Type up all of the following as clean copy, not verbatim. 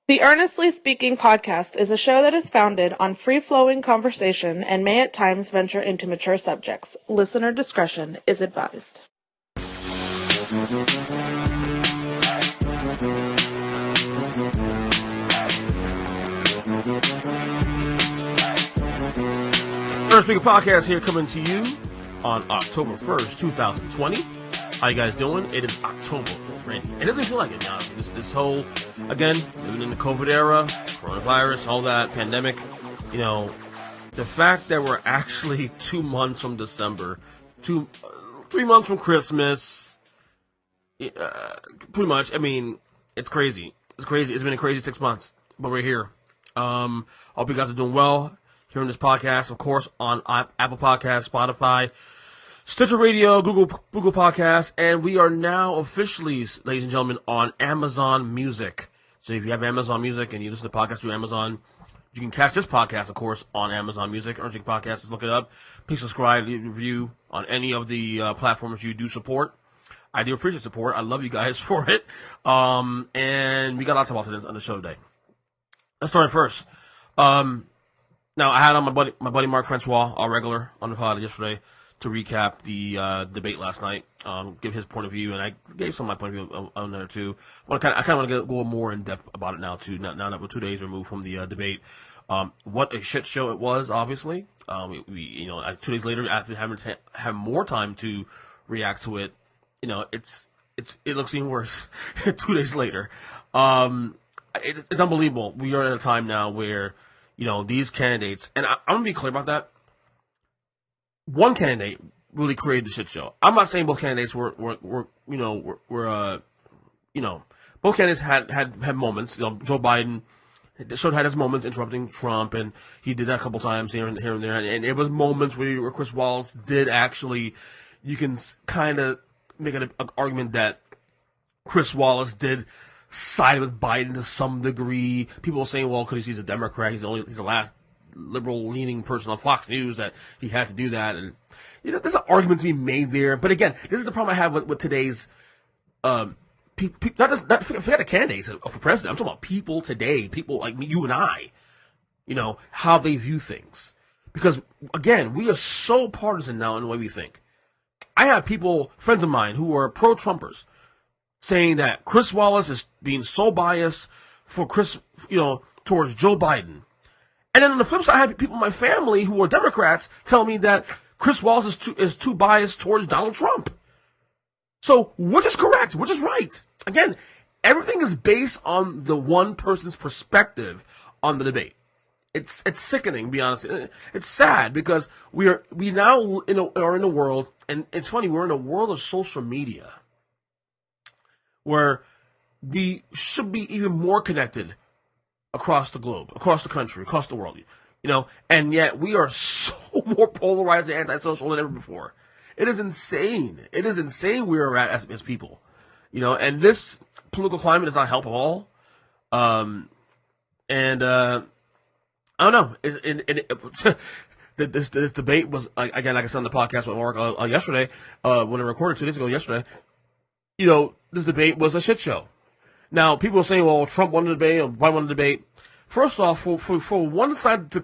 The Earnestly Speaking podcast is a show that is founded on free-flowing conversation and may at times venture into mature subjects. Listener discretion is advised. Earnest Speaking podcast here coming to you on October 1st, 2020. How you guys doing? It is October already. It doesn't feel like it now. This whole, again, living in the COVID era, coronavirus, all that, pandemic, the fact that we're actually 2 months from December, 3 months from Christmas, pretty much, it's crazy. It's crazy. It's been a crazy 6 months, but we're here. Hope you guys are doing well. Hearing this podcast, of course, on Apple Podcasts, Spotify, Stitcher Radio, Google Podcasts, and we are now officially, ladies and gentlemen, on Amazon Music. So if you have Amazon Music and you listen to podcasts through Amazon, you can catch this podcast, of course, on Amazon Music. Earnestly Podcast, just look it up. Please subscribe, leave a review on any of the platforms you do support. I do appreciate support. I love you guys for it. And we got lots of alternatives on the show today. Let's start first. Now, I had on my buddy Mark Francois, our regular, on the pod yesterday to recap the debate last night, give his point of view, and I gave some of my point of view on there too. I kind of want to go more in depth about it now too. Now that we're 2 days removed from the debate, what a shit show it was. Obviously, 2 days later, after having more time to react to it, it looks even worse. 2 days later, it's unbelievable. We are at a time now where these candidates, and I'm gonna be clear about that. One candidate really created the shit show. I'm not saying both candidates were both candidates had moments. Joe Biden had his moments interrupting Trump, and he did that a couple times here and there, and it was moments where Chris Wallace did actually, you can kind of make an argument that Chris Wallace did side with Biden to some degree. People are saying, well, because he's a Democrat, he's the last liberal-leaning person on Fox News that he had to do that, and there's an argument to be made there. But again, this is the problem I have with today's people. Not forget the candidates for president. I'm talking about people today, people like me, you and I. How they view things, because again, we are so partisan now in the way we think. I have friends of mine, who are pro-Trumpers, saying that Chris Wallace is being so biased for towards Joe Biden. And then on the flip side, I have people in my family who are Democrats tell me that Chris Wallace is too biased towards Donald Trump. So which is correct? Which is right? Again, everything is based on the one person's perspective on the debate. It's sickening, to be honest. It's sad because we now are in a world, and it's funny, we're in a world of social media where we should be even more connected across the globe, across the country, across the world, and yet we are so more polarized and antisocial than ever before. It is insane. It is insane where we're at as people, and this political climate does not help at all. I don't know. This debate was, again, like I said on the podcast with Mark yesterday, when I recorded 2 days ago yesterday, this debate was a shit show. Now, people are saying, well, Trump won the debate, or Biden won the debate. First off, for one side this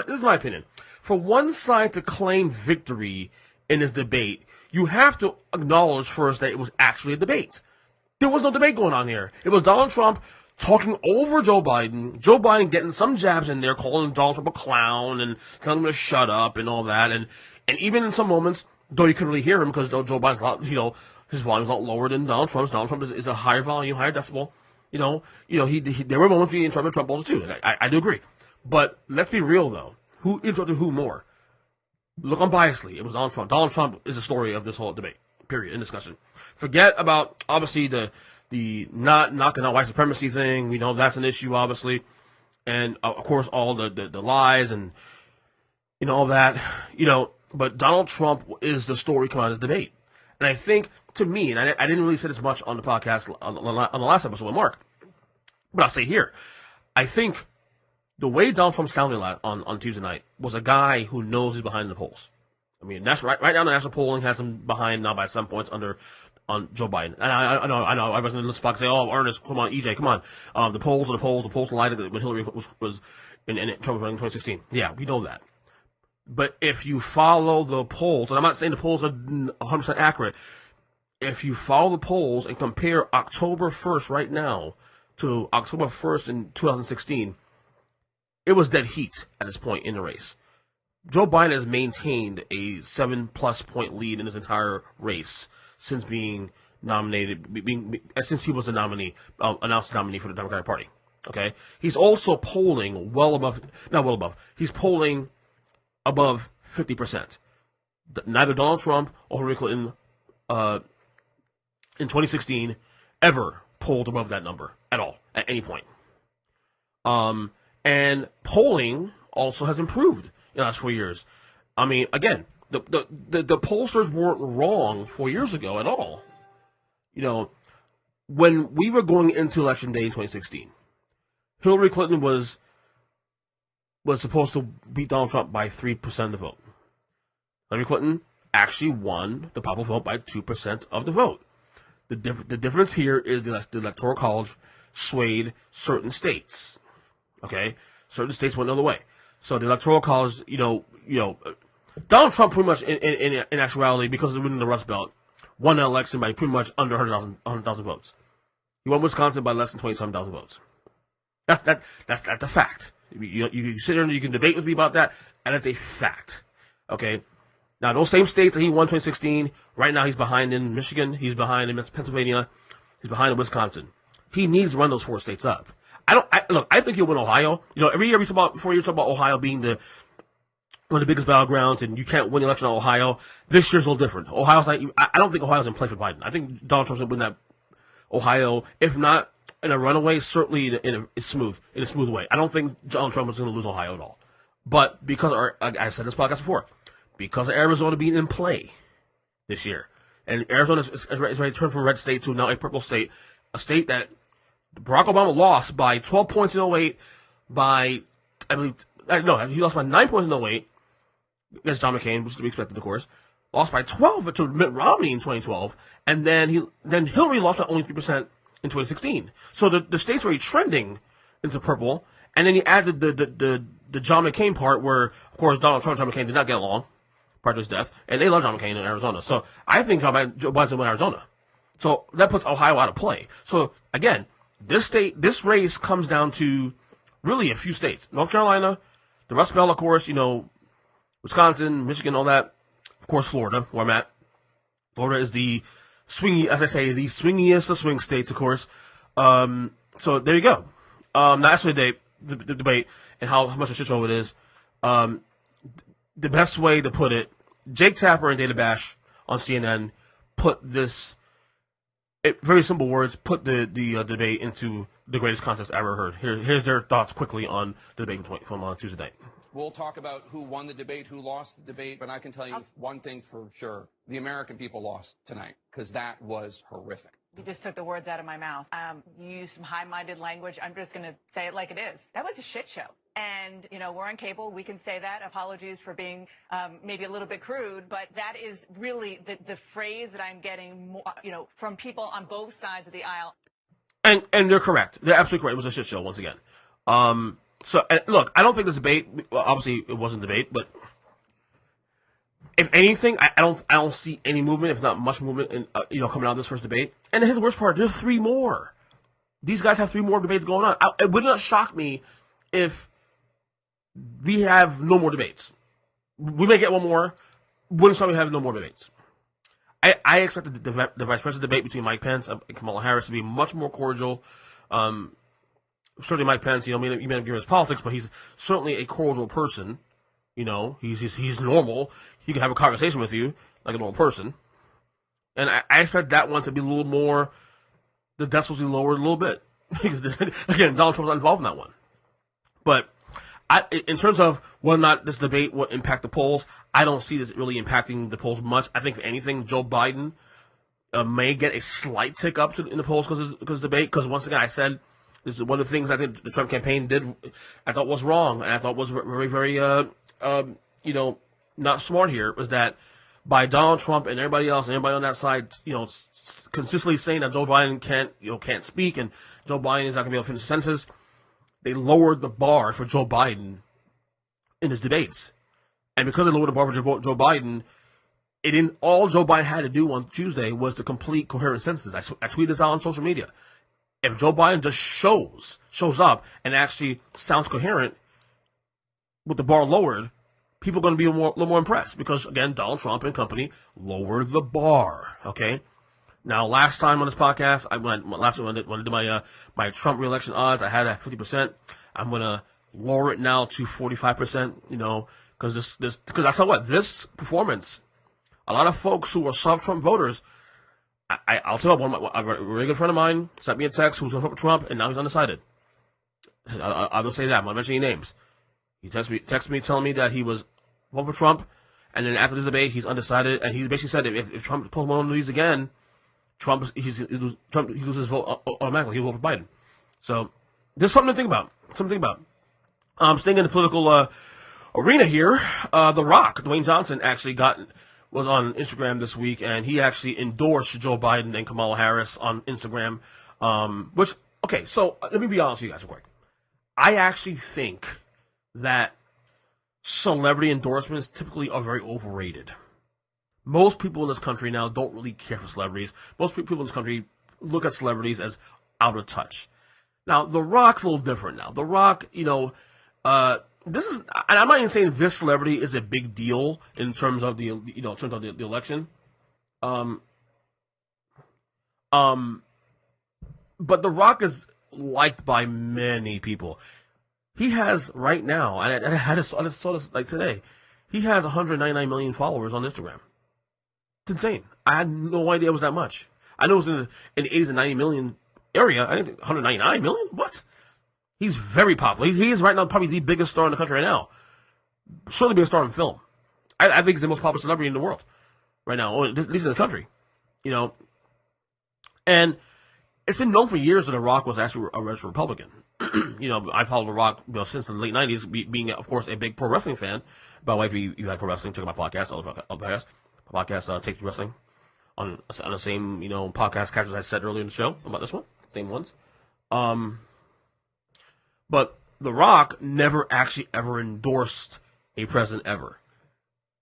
is my opinion, for one side to claim victory in this debate, you have to acknowledge first that it was actually a debate. There was no debate going on here. It was Donald Trump talking over Joe Biden getting some jabs in there, calling Donald Trump a clown and telling him to shut up and all that. And even in some moments, though you couldn't really hear him because Joe Biden's his volume's a lot lower than Donald Trump's. Donald Trump is a higher volume, higher decibel. There were moments where he interrupted Trump also too. And I do agree. But let's be real though. Who interrupted who more? Look unbiasedly. It was Donald Trump. Donald Trump is the story of this whole debate, period, in discussion. Forget about, obviously, the not knocking out white supremacy thing. We know that's an issue, obviously. And, of course, all the lies and, all that. But Donald Trump is the story coming out of this debate. And I think, to me, and I didn't really say this much on the podcast, on the last episode with Mark, but I'll say here, I think the way Donald Trump sounded on Tuesday night was a guy who knows he's behind the polls. That's right now the national polling has him behind now by some points under on Joe Biden. And I know. I wasn't in the spot say, "Oh, Ernest, come on, EJ, come on." The polls lied when Hillary was in Trump was running in 2016. Yeah, we know that. But if you follow the polls, and I'm not saying the polls are 100% accurate, if you follow the polls and compare October 1st right now to October 1st in 2016, it was dead heat at this point in the race. Joe Biden has maintained a 7+ point lead in his entire race since being nominated, since he was the nominee, announced nominee for the Democratic Party. Okay, he's also polling he's polling above 50%. Neither Donald Trump or Hillary Clinton, in 2016, ever polled above that number at all at any point. And polling also has improved in the last 4 years. I mean, again, the pollsters weren't wrong 4 years ago at all. You know, when we were going into Election Day in 2016, Hillary Clinton was supposed to beat Donald Trump by 3% of the vote. Hillary Clinton actually won the popular vote by 2% of the vote. The difference here is the Electoral College swayed certain states. Okay, certain states went the other way. So the Electoral College, Donald Trump pretty much in actuality, because of winning the Rust Belt, won the election by pretty much under 100,000 votes. He won Wisconsin by less than 27,000 votes. That's a fact. You can sit there and you can debate with me about that, and that's a fact. Okay? Now, those same states that he won 2016, right now he's behind in Michigan, he's behind in Pennsylvania, he's behind in Wisconsin. He needs to run those 4 states up. I think he'll win Ohio. Every year we talk about, 4 years, talk about Ohio being one of the biggest battlegrounds, and you can't win the election in Ohio. This year's a little different. I don't think Ohio's in play for Biden. I think Donald Trump's going to win that Ohio, if not in a runaway, certainly in a smooth way. I don't think Donald Trump is going to lose Ohio at all. But because I've said this podcast before, because of Arizona being in play this year, and Arizona is ready to turn from a red state to now a purple state, a state that Barack Obama lost by 12 points in 2008, he lost by 9 points in 2008 against John McCain, which is to be expected, of course. Lost by 12 to Mitt Romney in 2012, and then Hillary lost by only 3% in 2016. So the states were trending into purple, and then you added the John McCain part, where, of course, Donald Trump and John McCain did not get along prior to his death, and they love John McCain in Arizona. So I think Joe Biden's going to win Arizona. So that puts Ohio out of play. So again, this race comes down to really a few states: North Carolina, the Rust Belt, of course, Wisconsin, Michigan, all that. Of course, Florida, where I'm at. Florida is the swingy, as I say, the swingiest of swing states, of course. So there you go. Now, that's the debate and how much a shit show it is. The best way to put it, Jake Tapper and Dana Bash on CNN put this, very simple words, put the debate into the greatest contest I ever heard. Here's their thoughts quickly on the debate from Tuesday night. We'll talk about who won the debate, who lost the debate, but I can tell you one thing for sure. The American people lost tonight, because that was horrific. You just took the words out of my mouth. You used some high-minded language. I'm just going to say it like it is. That was a shit show. And, we're on cable. We can say that. Apologies for being maybe a little bit crude, but that is really the phrase that I'm getting more, from people on both sides of the aisle. And they're correct. They're absolutely correct. It was a shit show once again. So, look, I don't think this debate, obviously it wasn't a debate, but if anything, I don't see any movement, if not much movement, coming out of this first debate. And here's the worst part: there's 3 more. These guys have 3 more debates going on. It would not shock me if we have no more debates. We may get one more. Wouldn't shock me have no more debates. I expected the vice president debate between Mike Pence and Kamala Harris to be much more cordial. Certainly Mike Pence, he may not give his politics, but he's certainly a cordial person. He's normal. He can have a conversation with you like a normal person. And I expect that one to be a little more, the decibels be lowered a little bit. Again, Donald Trump's not involved in that one. But in terms of whether or not this debate will impact the polls, I don't see this really impacting the polls much. I think, if anything, Joe Biden may get a slight tick up in the polls because of the debate. Because once again, I said, this is one of the things I think the Trump campaign did, I thought was wrong, and I thought was very, very, not smart here, was that by Donald Trump and everybody else and everybody on that side, consistently saying that Joe Biden can't speak and Joe Biden is not going to be able to finish the sentences. They lowered the bar for Joe Biden in his debates. And because they lowered the bar for Joe Biden, all Joe Biden had to do on Tuesday was to complete coherent sentences. I tweeted this out on social media. If Joe Biden just shows up and actually sounds coherent with the bar lowered, people are going to be a little more impressed because, again, Donald Trump and company lowered the bar, okay? Now, last time on this podcast, when I did my Trump reelection odds, I had it at 50%. I'm going to lower it now to 45%, because I tell you what, this performance, a lot of folks who are soft Trump voters, I'll tell you, a very good friend of mine sent me a text who's going to vote for Trump, and now he's undecided. I'll just say that. I'm not mentioning any names. He texted me telling me that he was voting for Trump, and then after this debate, he's undecided, and he basically said if Trump pulls one of these again, he loses his vote automatically. He'll vote for Biden. So there's something to think about. Staying in the political arena here, The Rock, Dwayne Johnson, actually was on Instagram this week, and he actually endorsed Joe Biden and Kamala Harris on Instagram. So let me be honest with you guys real quick. I actually think that celebrity endorsements typically are very overrated. Most people in this country now don't really care for celebrities. Most people in this country look at celebrities as out of touch. Now, The Rock's a little different now. The Rock, this is, and I'm not even saying this celebrity is a big deal in terms of the election. But The Rock is liked by many people. He has right now, and I saw this like today, he has 199 million followers on Instagram. It's insane. I had no idea it was that much. I know it was in the 80s and 90 million area. I didn't think 199 million? What? He's very popular. He is right now probably the biggest star in the country right now. Certainly biggest star in film. I think he's the most popular celebrity in the world right now, or at least in the country. And it's been known for years that The Rock was actually a registered Republican. I followed The Rock since the late 90s, being, of course, a big pro wrestling fan. By the way, if you like pro wrestling, check out my podcast. Podcast Take Wrestling on the same, podcast characters I said earlier in the show about this one. Same ones. But The Rock never actually ever endorsed a president ever.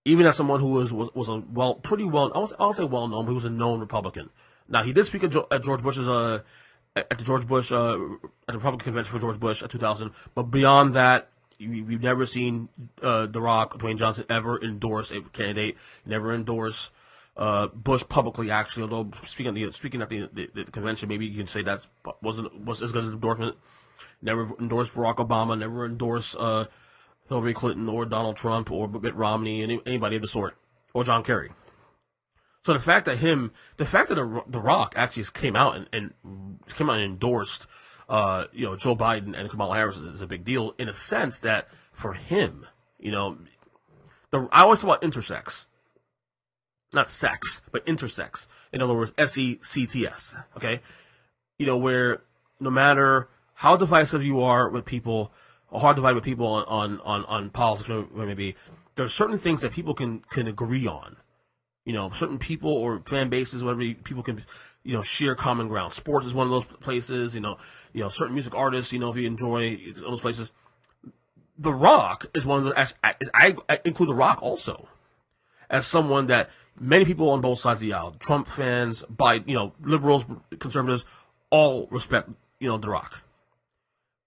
Even as someone who was pretty well, I'll say well known, but he was a known Republican. Now, he did speak at George Bush's, at the Republican convention for George Bush at 2000. But beyond that, we've never seen The Rock, Dwayne Johnson, ever endorse a candidate. Never endorse Bush publicly, actually. Although speaking at the convention, maybe you can say that was as good as an endorsement. Never endorsed Barack Obama. Never endorsed Hillary Clinton or Donald Trump or Mitt Romney, anybody of the sort, or John Kerry. So the fact that The Rock actually came out and endorsed, Joe Biden and Kamala Harris is a big deal in a sense that for him, I always talk about intersex, not sex, but intersex. In other words, SECTS. Okay, where no matter how divisive you are with people, or hard divided with people on politics, whatever it may be, there are certain things that people can agree on. Certain people or fan bases, whatever, people can, share common ground. Sports is one of those places, certain music artists, if you enjoy those places. The Rock is one of the, I include The Rock also as someone that many people on both sides of the aisle, Trump fans, liberals, conservatives, all respect, The Rock.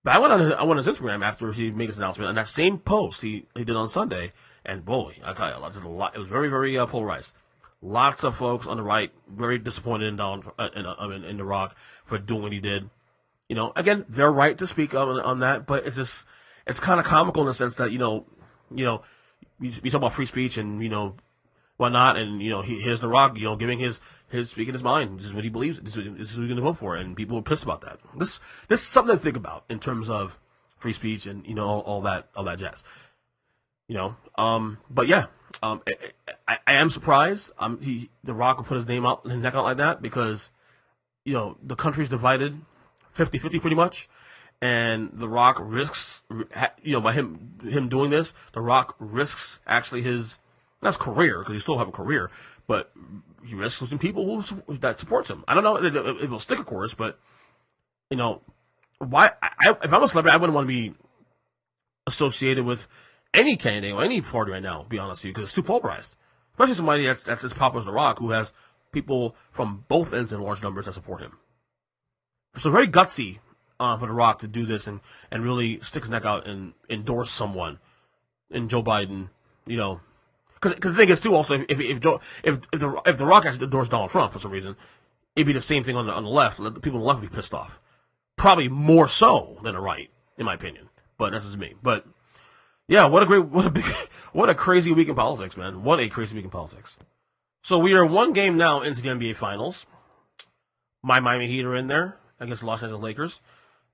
But I went on his Instagram after he made his announcement, and that same post he did on Sunday, and boy, I tell you, just a lot. It was very, very polarized. Lots of folks on the right very disappointed in The Rock for doing what he did. Again, they're right to speak on that, but it's kind of comical in the sense that you talk about free speech and whatnot, and here's The Rock, giving his speaking his mind. This is what he believes. This is who he's going to vote for, and people are pissed about that. This is something to think about in terms of free speech and all that jazz. But yeah, I am surprised. The Rock will put his name out, his neck out like that because, the country's divided 50-50 pretty much. And The Rock risks, by him doing this, The Rock risks actually his That's career, because he still have a career, but you risk losing people that supports him. I don't know, it will stick, of course, but, why? If I'm a celebrity, I wouldn't want to be associated with any candidate or any party right now, to be honest with you, because it's too polarized. Especially somebody that's as popular as The Rock, who has people from both ends in large numbers that support him. So very gutsy for The Rock to do this and really stick his neck out and endorse someone in Joe Biden, Because the thing is, too, also, if The Rock actually endorsed Donald Trump for some reason, it'd be the same thing on the left. The people on the left would be pissed off. Probably more so than the right, in my opinion. But that's just me. But yeah, what a crazy week in politics, man. What a crazy week in politics. So we are one game now into the NBA Finals. My Miami Heat are in there against the Los Angeles Lakers.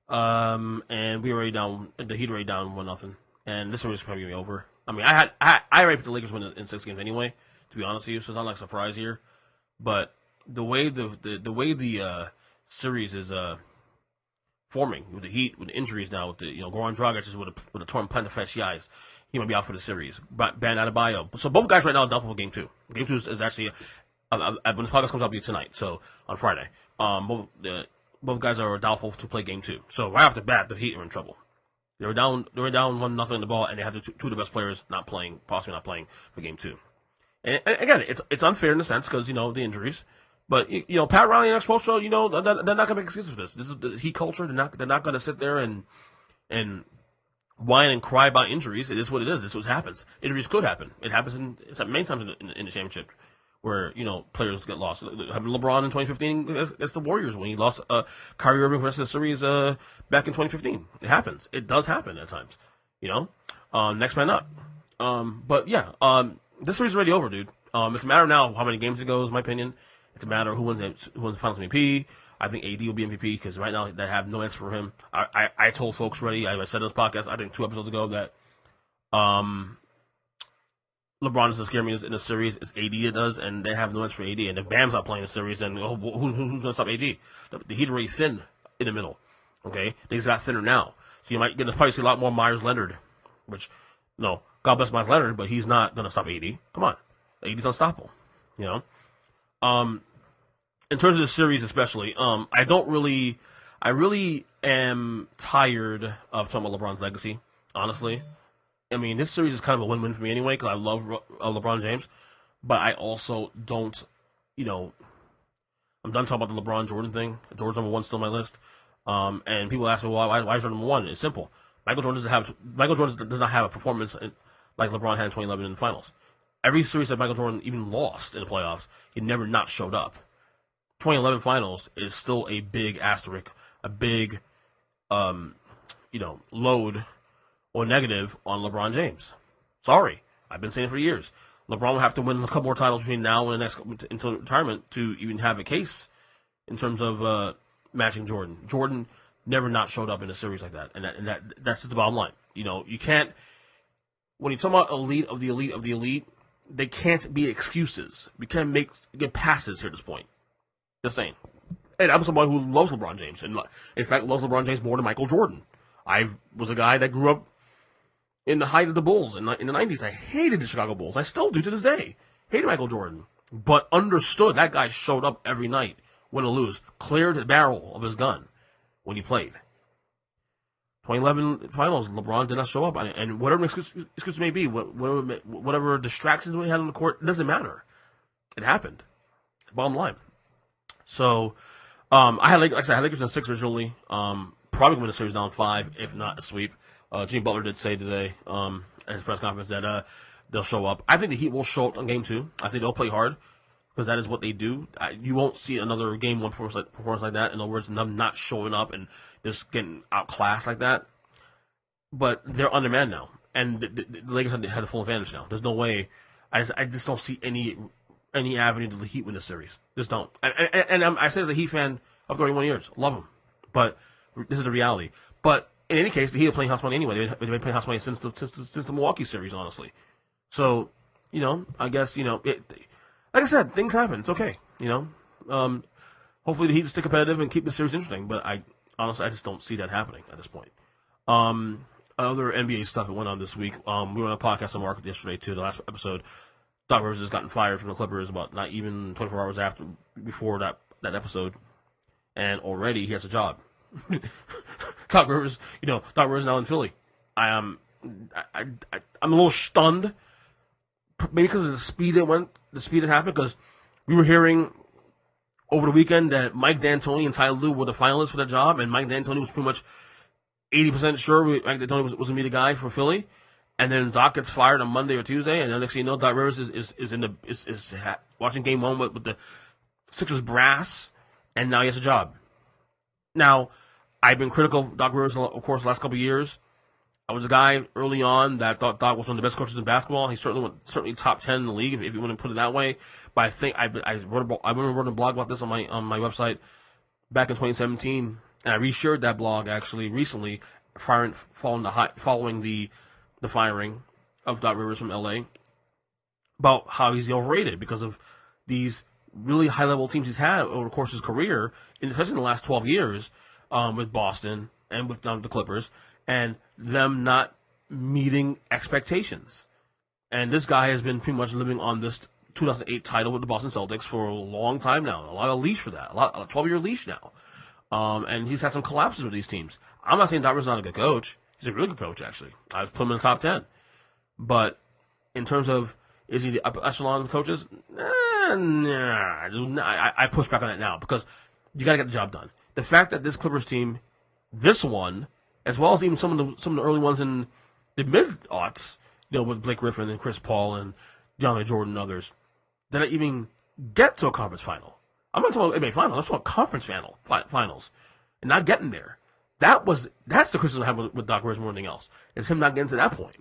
And we already down. The Heat already down 1-0. And this series is probably gonna be over. I mean, I already picked the Lakers win in 6 games anyway, to be honest with you, so it's not like a surprise here. But the way the series is forming with the Heat, with the injuries now, with the Goran Dragic is with a torn plantar fasciitis, he might be out for the series. Bam Adebayo. So both guys right now are doubtful for Game 2. Game 2 is actually when this podcast comes out, it'll be tonight, so on Friday. Both guys are doubtful to play Game 2. So right off the bat, the Heat are in trouble. They were down 1-0 in the ball, and they have two of the best players possibly not playing for Game 2. And again, it's unfair in a sense because the injuries. But Pat Riley and Expo, they're not gonna make excuses for this. This is the Heat culture. They're not gonna sit there and whine and cry about injuries. It is what it is. This is what happens. Injuries could happen. It happens many times in the championship where players get lost. Having LeBron in 2015 against the Warriors when he lost Kyrie Irving for the rest of the series back in 2015. It happens. It does happen at times. Next man up. But yeah, this series is already over, dude. It's a matter now of how many games it goes. In my opinion, it's a matter of who wins the Finals MVP. I think AD will be MVP because right now they have no answer for him. I told folks already. I said on this podcast, I think 2 episodes ago, that LeBron doesn't scare me in the series. It's AD it does, and they have no answer for AD. And if Bam's not playing the series, then who's going to stop AD? The Heat are already thin in the middle. Okay, they just got thinner now, so you might probably see a lot more Myers Leonard, which God bless Myers Leonard, but he's not going to stop AD. Come on, AD's unstoppable. In terms of the series, especially, I really am tired of talking about LeBron's legacy. Honestly. I mean, this series is kind of a win-win for me anyway because I love LeBron James, but I also don't, I'm done talking about the LeBron Jordan thing. Jordan's number 1 still on my list, and people ask me why is Jordan number 1? It's simple. Michael Jordan does not have a performance like LeBron had in 2011 in the finals. Every series that Michael Jordan even lost in the playoffs, he never not showed up. 2011 finals is still a big asterisk, a big, load or negative on LeBron James. Sorry. I've been saying it for years. LeBron will have to win a couple more titles between now and the next until retirement to even have a case in terms of matching Jordan. Jordan never not showed up in a series like that. And that's just the bottom line. You can't, when you talk about elite of the elite, they can't be excuses. We can't get passes here at this point. Just saying. And I'm somebody who loves LeBron James. And in fact, loves LeBron James more than Michael Jordan. I was a guy that grew up in the height of the Bulls in the 90s. I hated the Chicago Bulls. I still do to this day. Hated Michael Jordan. But understood that guy showed up every night, win or lose, cleared the barrel of his gun when he played. 2011 finals, LeBron did not show up. And whatever excuse may be, whatever distractions we had on the court, it doesn't matter. It happened. Bottom line. So, I had Lakers in 6 originally. Probably win the series down 5, if not a sweep. Jimmy Butler did say today at his press conference that they'll show up. I think the Heat will show up on Game 2. I think they'll play hard because that is what they do. You won't see another Game 1 performance like that. In other words, them not showing up and just getting outclassed like that. But they're undermanned now, and the Lakers had the full advantage now. There's no way. I just don't see any avenue to the Heat win this series. Just don't. And I say as a Heat fan of 31 years, love them, but this is the reality. But in any case, the Heat are playing house money anyway. They've been playing house money since the Milwaukee series, honestly. So, I guess, like I said, things happen. It's okay, Hopefully the Heat stick competitive and keep the series interesting, but I just don't see that happening at this point. Other NBA stuff that went on this week. We were on a podcast on Market yesterday, too, the last episode. Doc Rivers has gotten fired from the Clippers about not even 24 hours before that episode, and already he has a job. Doc Rivers now in Philly. I'm a little stunned, maybe because of the speed it happened, because we were hearing over the weekend that Mike D'Antoni and Ty Lue were the finalists for the job, and Mike D'Antoni was pretty much 80% sure Mike D'Antoni was going to be the guy for Philly. And then Doc gets fired on Monday or Tuesday, and then next thing you know, Doc Rivers is watching Game 1 with the Sixers brass, and now he has a job. Now, I've been critical of Doc Rivers, of course, the last couple of years. I was a guy early on that thought Doc was one of the best coaches in basketball. He's certainly top 10 in the league, if you want to put it that way. But I think I remember wrote a blog about this on my website back in 2017, and I reshared that blog actually recently, following the firing of Doc Rivers from LA, about how he's overrated because of these really high-level teams he's had over the course of his career, especially in the last 12 years, with Boston and with the Clippers, and them not meeting expectations. And this guy has been pretty much living on this 2008 title with the Boston Celtics for a long time now. A lot of leash for that. A 12-year leash now. And he's had some collapses with these teams. I'm not saying Doc Rivers is not a good coach. He's a really good coach, actually. I've put him in the top 10. But in terms of, is he the upper echelon coaches? I push back on that now, because you got to get the job done. The fact that this Clippers team, this one, as well as even some of the early ones in the mid-aughts, with Blake Griffin and Chris Paul and DeAndre Jordan and others, didn't even get to a conference final. I'm not talking about NBA finals. I'm talking about conference finals, and not getting there. That's the criticism I have with Doc Rivers more than anything else. Is him not getting to that point.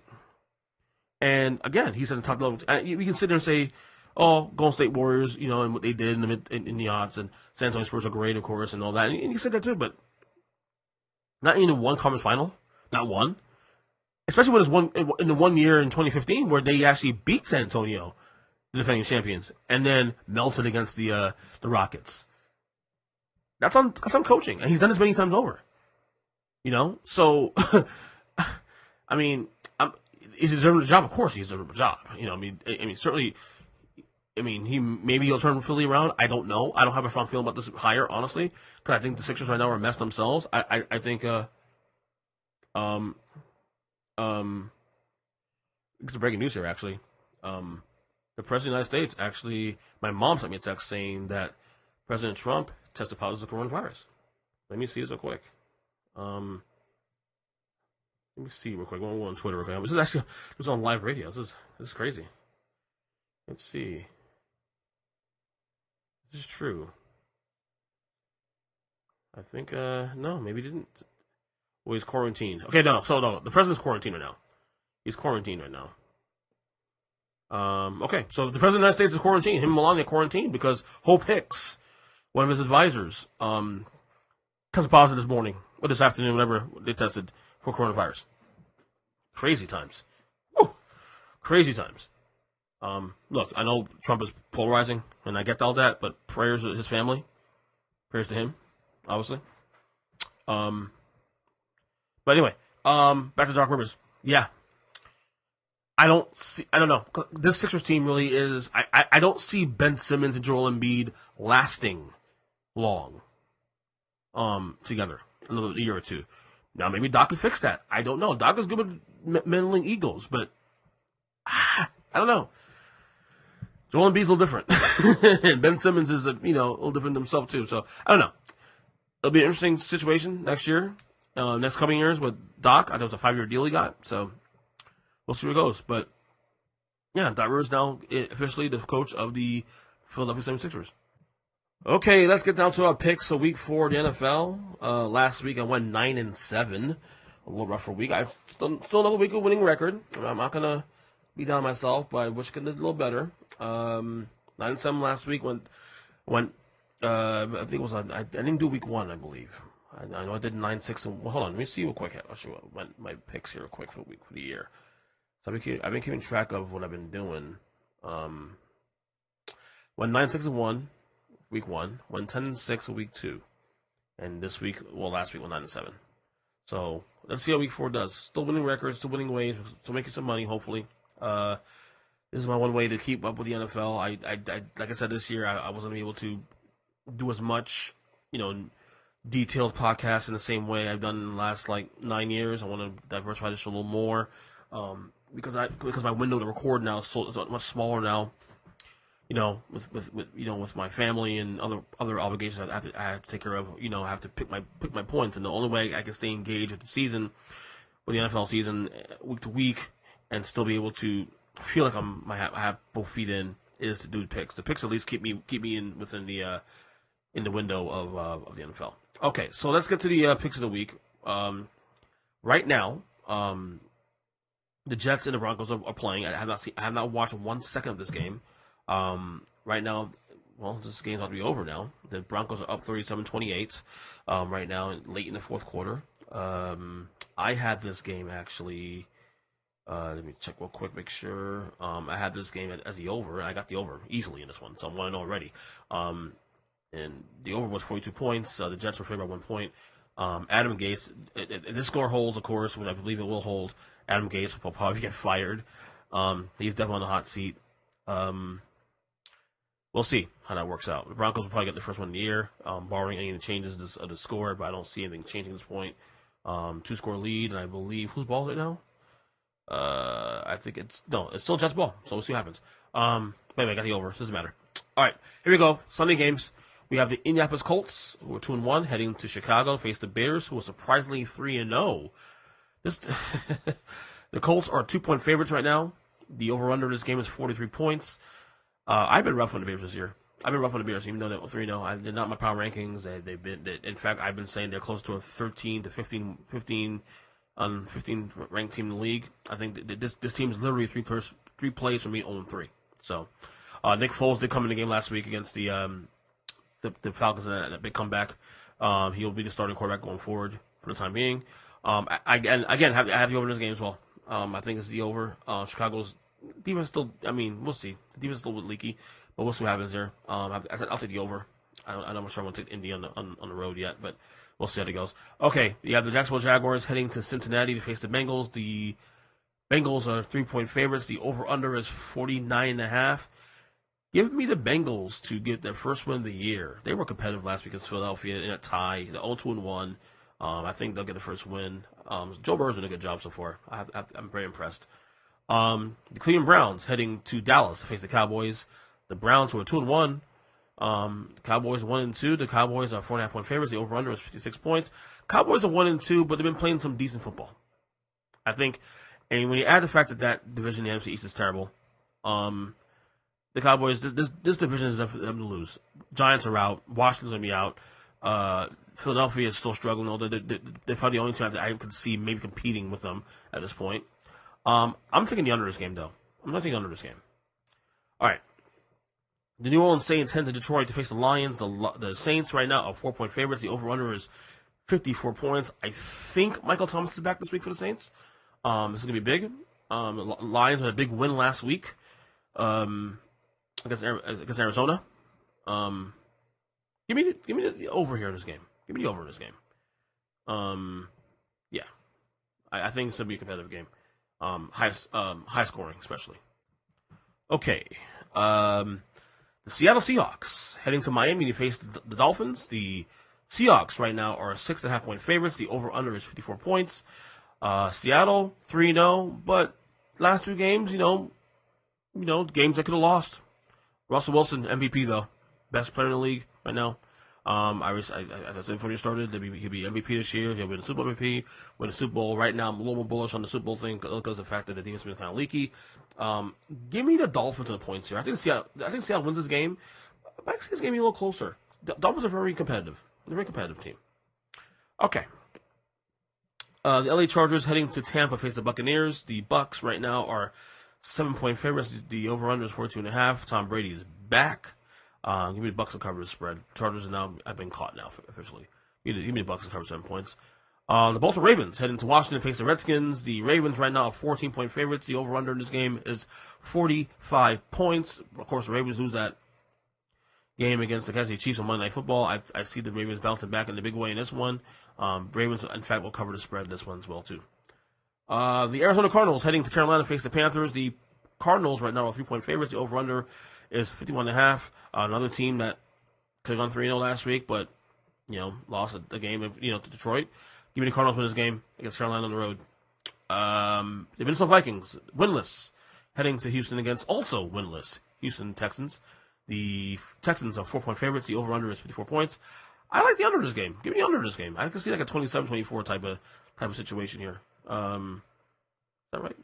And again, he's at the top level. We can sit there and say, "Oh, Golden State Warriors, and what they did in the odds, and San Antonio Spurs are great, of course, and all that." And you said that too, but not even one conference final, not one. Especially when it's one in the 1 year in 2015 where they actually beat San Antonio, the defending champions, and then melted against the Rockets. That's on coaching, and he's done this many times over. So I mean, is he deserving the job? Of course, he's deserving the job. Certainly. He'll turn Philly around. I don't know. I don't have a strong feeling about this hire, honestly, because I think the Sixers right now are a mess themselves. I think it's the breaking news here, actually. The President of the United States, actually, my mom sent me a text saying that President Trump tested positive for coronavirus. Let me see this real quick. Let me see real quick. We'll go on Twitter real quick. This is on live radio. This is crazy. Let's see. This is true. I think, no, maybe he didn't. Well, he's quarantined. Okay, no. The president's quarantined right now. He's quarantined right now. Okay, so the president of the United States is quarantined. Him and Melania quarantined because Hope Hicks, one of his advisors, tested positive this morning, or this afternoon, whatever they tested for coronavirus. Crazy times. Woo! Crazy times. Look, I know Trump is polarizing, and I get all that, but prayers to his family. Prayers to him, obviously. But anyway, back to Doc Rivers. Yeah. I don't know. This Sixers team really is, I don't see Ben Simmons and Joel Embiid lasting long, together, another year or two. Now, maybe Doc can fix that. I don't know. Doc is good with meddling egos, but, I don't know. Joel Embiid's a little different. And Ben Simmons is, a little different himself, too. So, I don't know. It'll be an interesting situation next year, next coming years with Doc. I know it's a 5-year deal he got, so we'll see where it goes. But, yeah, Doc Rivers now officially the coach of the Philadelphia 76ers. Okay, let's get down to our picks for Week 4 of the NFL. Last week I went 9-7. A little rougher week. I've still another week of winning record. I'm not going to be down myself, but I wish I could do a little better. 9-7 last week went. I think it was I didn't do week 1, I believe. I know I did 9-6. Well, hold on, let me see real quick. I'll show you my picks here real quick for the year. So I've been keeping track of what I've been doing. Went 9-6-1 week 1. Went 10-6 week 2, and last week went 9-7. So let's see how week 4 does. Still winning records, still winning ways, still making some money, hopefully. This is my one way to keep up with the NFL. I like I said, this year I wasn't able to do as much, detailed podcasts in the same way I've done in the last 9 years. I want to diversify this a little more, because my window to record now is much smaller now. With my family and other obligations I have to take care of. I have to pick my points, and the only way I can stay engaged with the season, with the NFL season, week to week, and still be able to feel like I have both feet in, is to do the picks. The picks at least keep me within the window of the NFL. Okay, so let's get to the picks of the week. Right now, the Jets and the Broncos are playing. I have not watched 1 second of this game. Right now, this game's about to be over now. The Broncos are up 37-28 right now, late in the fourth quarter. I had this game actually. Let me check real quick, make sure. I had this game as the over, and I got the over easily in this one, so I'm 1-0 already. And the over was 42 points. The Jets were favored by 1 point. Adam Gase, if this score holds, of course, which I believe it will hold, Adam Gase will probably get fired. He's definitely on the hot seat. We'll see how that works out. The Broncos will probably get the first one in the year, barring any changes of the score, but I don't see anything changing at this point. 2-score lead, and I believe, whose ball is it now? I think it's still Jets ball, so we'll see what happens. Anyway, I got the over, so it doesn't matter. All right, here we go. Sunday games. We have the Indianapolis Colts, who are 2-1, heading to Chicago to face the Bears, who are surprisingly 3-0. The Colts are 2-point favorites right now. The over/under in this game is 43 points. I've been rough on the Bears this year. Even though they're 3-0. They're not my power rankings. In fact, I've been saying they're close to a 13 to 15 ranked team in the league. I think that this team is literally three plays from me 0-3. So, Nick Foles did come in the game last week against the Falcons in that big comeback. He'll be the starting quarterback going forward for the time being. I have the over in this game as well. I think it's the over. Chicago's defense still, we'll see. The defense is a little bit leaky, but we'll see what happens there. I'll take the over. I'm not sure I want to take Indy on the road yet, but we'll see how it goes. Okay, you have the Jacksonville Jaguars heading to Cincinnati to face the Bengals. The Bengals are 3-point favorites. The over/under is 49.5. Give me the Bengals to get their first win of the year. They were competitive last week against Philadelphia in a tie. They're 0-2-1. I think they'll get the first win. Joe Burrow's doing a good job so far. I'm very impressed. The Cleveland Browns heading to Dallas to face the Cowboys. The Browns, who are 2-1. The Cowboys 1-2. The Cowboys are 4.5-point favorites. The over/under is 56 points. Cowboys are 1-2, but they've been playing some decent football, I think. And when you add the fact that division, the NFC East, is terrible, the Cowboys, this division is for them to lose. Giants are out. Washington's going to be out. Philadelphia is still struggling. They're probably the only team that I could see maybe competing with them at this point. I'm taking the under this game, though. I'm not taking under this game. All right. The New Orleans Saints head to Detroit to face the Lions. The Saints right now are 4-point favorites. The over/under is 54 points. I think Michael Thomas is back this week for the Saints. This is going to be big. The Lions had a big win last week against Arizona. Give me the over here in this game. Give me the over in this game. Yeah. I think this will be a competitive game. High scoring, especially. Okay. The Seattle Seahawks heading to Miami to face the Dolphins. The Seahawks right now are 6.5-point favorites. The over/under is 54 points. Seattle 3-0, but last two games, games they could have lost. Russell Wilson MVP though, best player in the league right now. As I said before you started, he'll be MVP this year. He'll win the Super Bowl MVP, win the Super Bowl. Right now, I'm a little more bullish on the Super Bowl thing because of the fact that the defense has been kind of leaky. Give me the Dolphins and the points here. I think Seattle wins this game. I see this game be a little closer. The Dolphins are very competitive. They're a very competitive team. Okay. The LA Chargers heading to Tampa face the Buccaneers. The Bucs right now are 7-point favorites. The over/under is 42.5. Tom Brady is back. Give me the Bucs to cover the spread. Chargers have been caught now officially. Give me the Bucs to cover 7 points. The Baltimore Ravens heading to Washington to face the Redskins. The Ravens right now are 14-point favorites. The over/under in this game is 45 points. Of course, the Ravens lose that game against the Kansas City Chiefs on Monday Night Football. I see the Ravens bouncing back in a big way in this one. Ravens, in fact, will cover the spread in this one as well, too. The Arizona Cardinals heading to Carolina to face the Panthers. The Cardinals right now are 3-point favorites. The over-under is 51.5. Another team that could have gone 3-0 last week, but, lost a game, to Detroit. Give me the Cardinals win this game against Carolina on the road. The Minnesota Vikings, winless, heading to Houston against also winless Houston Texans. The Texans are 4-point favorites. The over-under is 54 points. I like the under in this game. Give me the under in this game. I can see like a 27-24 type of situation here. Is that right?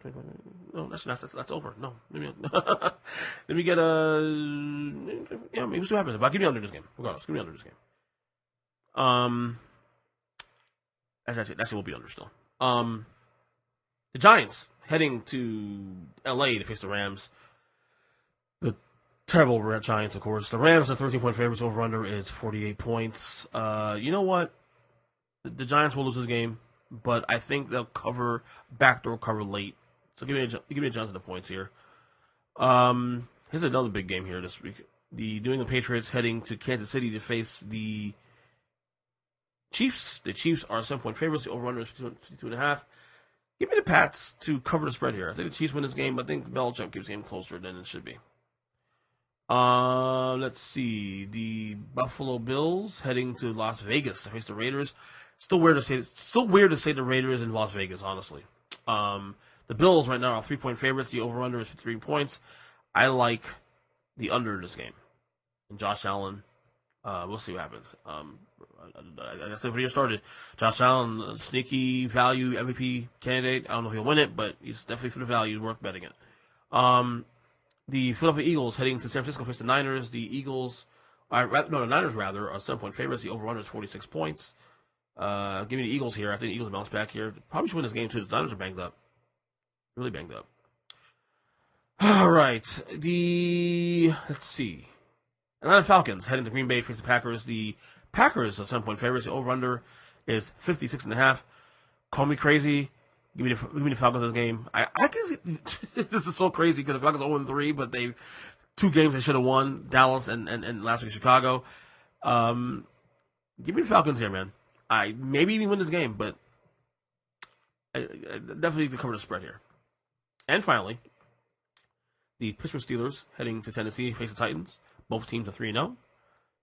No, that's over. No, let me get maybe see what happens. But give me under this game. Regardless, give me under this game. That's it. Will be under still. The Giants heading to LA to face the Rams. The terrible Giants, of course. The Rams are 13-point favorites. Over under is 48 points. You know what? The Giants will lose this game, but I think they'll backdoor cover late. So give me a Giants the points here. Here's another big game here this week. The New England Patriots heading to Kansas City to face the Chiefs. The Chiefs are 7-point favorites. The over-under is 52.5. Give me the Pats to cover the spread here. I think the Chiefs win this game, but I think Belichick keeps the game closer than it should be. Let's see. The Buffalo Bills heading to Las Vegas to face the Raiders. Still weird to say the Raiders in Las Vegas, honestly. The Bills right now are 3-point favorites. The over-under is 53 points. I like the under in this game. And Josh Allen, we'll see what happens. I guess if we just started, Josh Allen, sneaky value MVP candidate. I don't know if he'll win it, but he's definitely for the value. Worth betting it. The Philadelphia Eagles heading to San Francisco to face the Niners. The Niners are 7-point favorites. The over-under is 46 points. Give me the Eagles here. I think the Eagles bounce back here. Probably should win this game too. The Niners are banged up. Really banged up. All right. Let's see. Atlanta Falcons heading to Green Bay to face the Packers. The Packers are 7-point favorites. The over-under is 56.5. Call me crazy. Give me the Falcons this game. I can see this is so crazy because the Falcons are 0-3, but they've 2 games they should have won, Dallas and last week Chicago. Give me the Falcons here, man. I maybe even win this game, but I definitely need to cover the spread here. And finally, the Pittsburgh Steelers heading to Tennessee to face the Titans. Both teams are 3-0.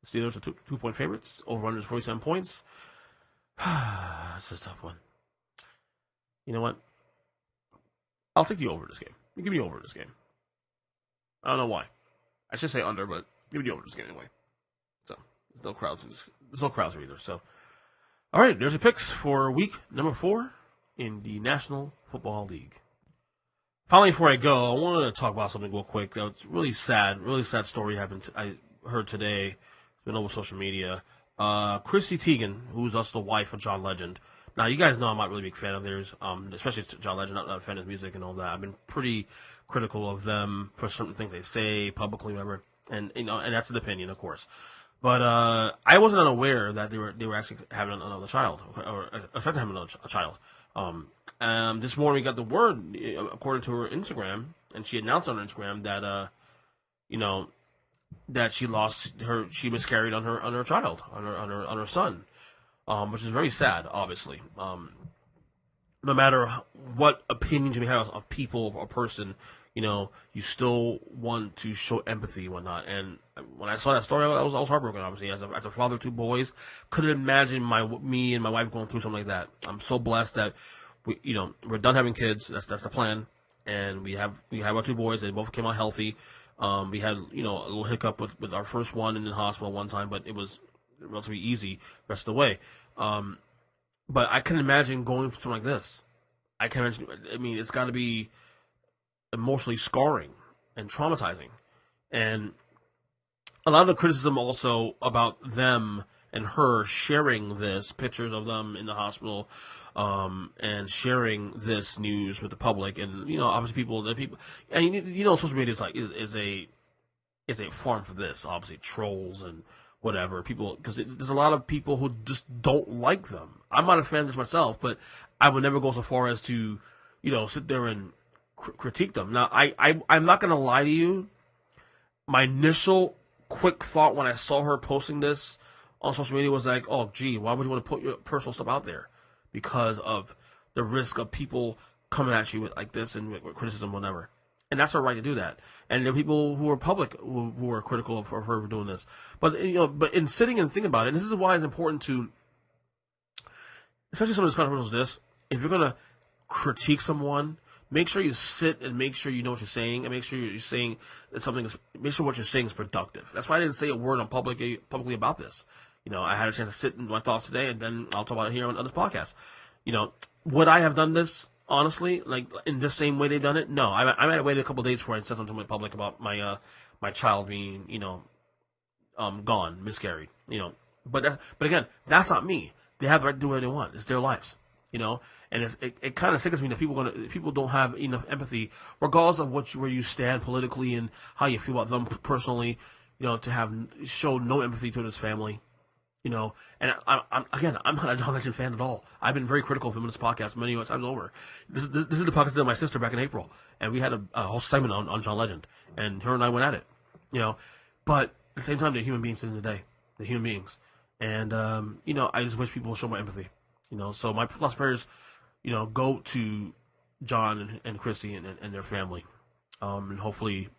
The Steelers are 2-point favorites. Over-under is 47 points. This is a tough one. You know what? I'll take the over this game. Give me the over this game. I don't know why. I should say under, but give me the over this game anyway. So, there's no crowds either. So, all right, there's your picks for week number 4 in the National Football League. Finally, before I go, I wanted to talk about something real quick. It's really sad story happened. I heard today. It's been over social media. Chrissy Tegien, who's also the wife of John Legend. Now, you guys know I'm not really a big fan of theirs, especially John Legend, not a fan of his music and all that. I've been pretty critical of them for certain things they say publicly, whatever, and that's an opinion, of course. But I wasn't unaware that they were actually having another child, or expecting to have another child. This morning we got the word, according to her Instagram, and she announced on her Instagram that that she miscarried on her child, on her son. Which is very sad, obviously. No matter what opinions you may have of people or person, you still want to show empathy and whatnot. And when I saw that story, I was heartbroken, obviously. As a father of 2 boys, couldn't imagine me and my wife going through something like that. I'm so blessed that we're done having kids. That's the plan. And we have our 2 boys. They both came out healthy. We had, a little hiccup with our first one in the hospital one time, but it was relatively easy the rest of the way. But I can imagine going through something like this. I can imagine, it's got to be emotionally scarring and traumatizing. And a lot of the criticism also about them and her sharing this, pictures of them in the hospital, and sharing this news with the public. And, obviously people, and social media is a farm for this, obviously, trolls and whatever, people, because there's a lot of people who just don't like them. I'm not a fan of this myself, but I would never go so far as to, sit there and critique them. Now, I'm not going to lie to you. My initial quick thought when I saw her posting this on social media was like, oh, gee, why would you want to put your personal stuff out there? Because of the risk of people coming at you with like this and with criticism, whatever. And that's her right to do that. And there are people who are public who are critical of her for doing this. But but in sitting and thinking about it, and this is why it's important to, especially some of these controversial as this, if you're gonna critique someone, make sure you sit and make sure you know what you're saying, and make sure you're saying that make sure what you're saying is productive. That's why I didn't say a word on publicly about this. I had a chance to sit in my thoughts today, and then I'll talk about it here on this podcast. Would I have done this? Honestly, like in the same way they've done it, no. I might have waited a couple of days before I said something to my public about my child being gone, miscarried. But again, that's not me. They have the right to do whatever they want. It's their lives. And it kind of sickens me that people don't have enough empathy, regardless of where you stand politically and how you feel about them personally. To show no empathy to this family. And I'm not a John Legend fan at all. I've been very critical of him in this podcast many times over. This is the podcast I did with my sister back in April, and we had a whole segment on John Legend, and her and I went at it, But at the same time, they're human beings in the day. They're human beings. And, I just wish people would show more empathy, So my last prayers, go to John and Chrissy and their family. And hopefully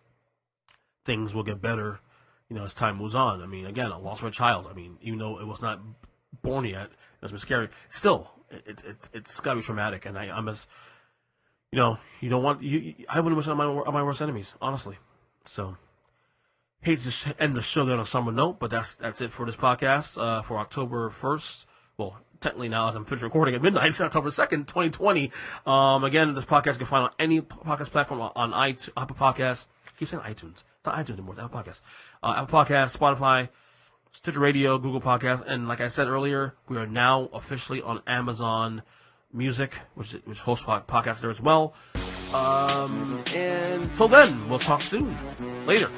things will get better as time moves on. I mean, again, I lost my child. I mean, even though it was not born yet, it was miscarried. Still, it's got to be traumatic. And I'm as, you don't want I wouldn't wish it on my worst enemies, honestly. So, hate to end the show there on a somber note, but that's it for this podcast for October 1st. Well, technically now as I'm finished recording at midnight, it's October 2nd, 2020. Again, this podcast you can find on any podcast platform on iTunes, Apple Podcasts. I keep saying iTunes. It's not iTunes anymore. It's Apple Podcasts. Apple Podcasts, Spotify, Stitcher Radio, Google Podcasts, and like I said earlier, we are now officially on Amazon Music, which hosts podcasts there as well. And till then, we'll talk soon. Later.